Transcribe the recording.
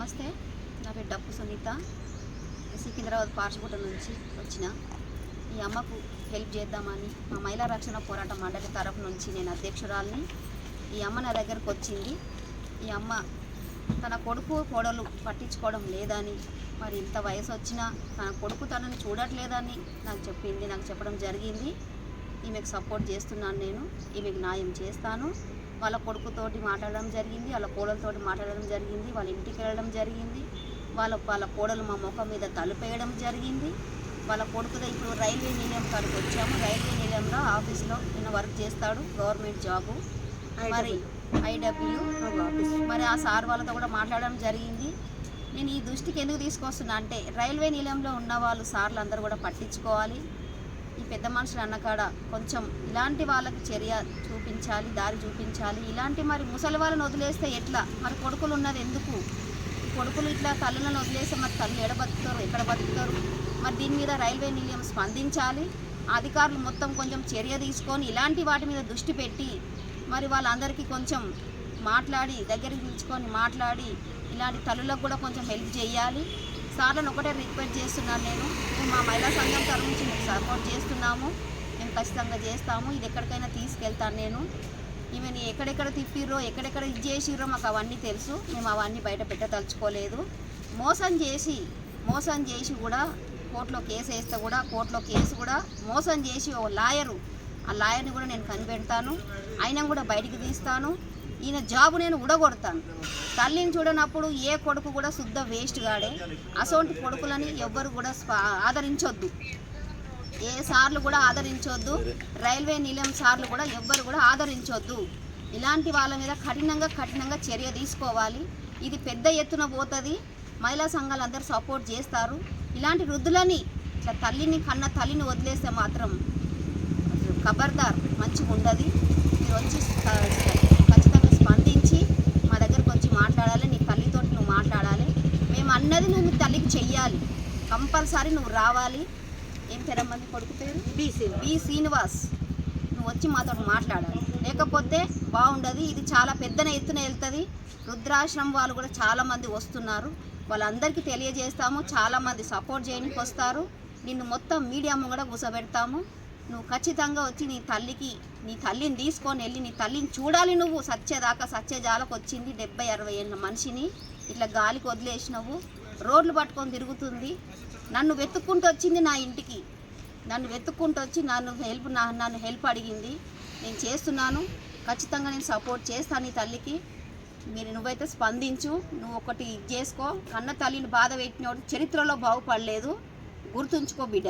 నమస్తే, నా పేరు డప్పు సునీత. సికింద్రాబాద్ పార్షగుట్ట నుంచి వచ్చిన. ఈ అమ్మకు హెల్ప్ చేద్దామని మా మహిళా రక్షణ పోరాట మండలి తరపు నుంచి నేను అధ్యక్షురాలిని. ఈ అమ్మ నా దగ్గరకు వచ్చింది. ఈ అమ్మ తన కొడుకు కోడలు పట్టించుకోవడం లేదని, మరి ఇంత వయసు వచ్చినా తన కొడుకు తనని చూడట్లేదని నాకు చెప్పింది. నాకు చెప్పడం జరిగింది. ఈమెకు సపోర్ట్ చేస్తున్నాను, నేను ఈమెకు న్యాయం చేస్తాను. వాళ్ళ కొడుకుతోటి మాట్లాడడం జరిగింది, వాళ్ళ కోడలతోటి మాట్లాడడం జరిగింది, వాళ్ళ ఇంటికి వెళ్ళడం జరిగింది. వాళ్ళ కోడలు మా ముఖం మీద తలుపేయడం జరిగింది. వాళ్ళ కొడుకుతో ఇప్పుడు రైల్వే నిలయం కాడికి వచ్చాము. రైల్వే నిలయంలో ఆఫీస్లో ఈయన వర్క్ చేస్తాడు, గవర్నమెంట్ జాబు, మరి ఐడబ్ల్యూ ఆఫీస్. మరి ఆ సార్ వాళ్ళతో కూడా మాట్లాడడం జరిగింది. నేను ఈ దృష్టికి ఎందుకు తీసుకొస్తున్నా అంటే, రైల్వే నిలయంలో ఉన్న వాళ్ళు సార్లు అందరూ కూడా పట్టించుకోవాలి. ఈ పెద్ద మనుషులు అన్నకాడ కొంచెం ఇలాంటి వాళ్ళకి చర్య చూపించాలి, దారి చూపించాలి. ఇలాంటి మరి ముసలి వాళ్ళని వదిలేస్తే ఎట్లా? మరి కొడుకులు ఉన్నది ఎందుకు? కొడుకులు ఇట్లా తల్లులను వదిలేస్తే మరి తల్లు ఎక్కడ బతుకుతారు, ఎక్కడ బతుకుతారు? మరి దీని మీద రైల్వే నిలయం స్పందించాలి. అధికారులు మొత్తం కొంచెం చర్య తీసుకొని ఇలాంటి వాటి మీద దృష్టి పెట్టి మరి వాళ్ళందరికీ కొంచెం మాట్లాడి, దగ్గరికి పిలుచుకొని మాట్లాడి ఇలాంటి తల్లులకు కూడా కొంచెం హెల్ప్ చేయాలి. సార్లను ఒకటే రిక్వెస్ట్ చేస్తున్నాను. మేము మా మహిళా సంఘం తరఫు నుంచి మేము సపోర్ట్ చేస్తున్నాము. మేము ఖచ్చితంగా చేస్తాము. ఇది ఎక్కడికైనా తీసుకెళ్తాను నేను. ఈమెని ఎక్కడెక్కడ తిప్పిర్రో, ఎక్కడెక్కడ ఇది చేసిర్రో మాకు అవన్నీ తెలుసు. మేము అవన్నీ బయట పెట్టదలుచుకోలేదు. మోసం చేసి కూడా కోర్టులో కేసు వేస్తే కూడా, కోర్టులో కేసు కూడా మోసం చేసి ఓ లాయరు, ఆ లాయర్ని కూడా నేను కనిపెడతాను. ఆయన కూడా బయటికి తీస్తాను. ఈయన జాబు నేను ఉడగొడతాను. తల్లిని చూడనప్పుడు ఏ కొడుకు కూడా శుద్ధ వేస్ట్ గాడే. అసొంటి కొడుకులని ఎవ్వరు కూడా ఆదరించొద్దు. ఏ సార్లు కూడా ఆదరించొద్దు. రైల్వే నిలయం సార్లు కూడా ఎవ్వరు కూడా ఆదరించొద్దు. ఇలాంటి వాళ్ళ మీద కఠినంగా చర్య తీసుకోవాలి. ఇది పెద్ద ఎత్తున పోతుంది. మహిళా సంఘాలు అందరూ సపోర్ట్ చేస్తారు. ఇలాంటి వృద్ధులని, ఇట్లా తల్లిని వదిలేస్తే మాత్రం ఖబర్దార్, మంచిగా ఉండదు. మీరు వచ్చి ఖచ్చితంగా స్పందించి మా దగ్గరకు వచ్చి మాట్లాడాలి. నీ తల్లితో నువ్వు మాట్లాడాలి. మేము అన్నది నువ్వు తల్లికి చెయ్యాలి. కంపల్సరీ నువ్వు రావాలి. ఏం పేరమ్మా నీ కొడుకు పేరు? బి శ్రీనివాస్. నువ్వు వచ్చి మాతో మాట్లాడాలి, లేకపోతే బాగుండదు. ఇది చాలా పెద్ద ఎత్తున వెళ్తుంది. రుద్రాశ్రమం వాళ్ళు కూడా చాలామంది వస్తున్నారు. వాళ్ళందరికీ తెలియజేస్తాము. చాలామంది సపోర్ట్ చేయడానికి వస్తారు. నిన్ను మొత్తం మీడియా ముంగడ కూర్చోబెడతాము. నువ్వు ఖచ్చితంగా వచ్చి నీ తల్లిని తీసుకొని వెళ్ళి నీ తల్లిని చూడాలి. నువ్వు సత్యజాలకు వచ్చింది 70-60 ఏళ్ళ మనిషిని ఇట్లా గాలికి వదిలేసినవు. రోడ్లు పట్టుకొని తిరుగుతుంది. నన్ను వెతుక్కుంటూ వచ్చింది నా ఇంటికి. నన్ను వెతుక్కుంటూ వచ్చి నన్ను హెల్ప్ అడిగింది. నేను చేస్తున్నాను. ఖచ్చితంగా నేను సపోర్ట్ చేస్తాను నీ తల్లికి. నువ్వైతే స్పందించు. నువ్వు ఒకటి చేసుకో. కన్న తల్లిని బాధ పెట్టినోడు చరిత్రలో బాగుపడలేదు. గుర్తుంచుకో బిడ్డ.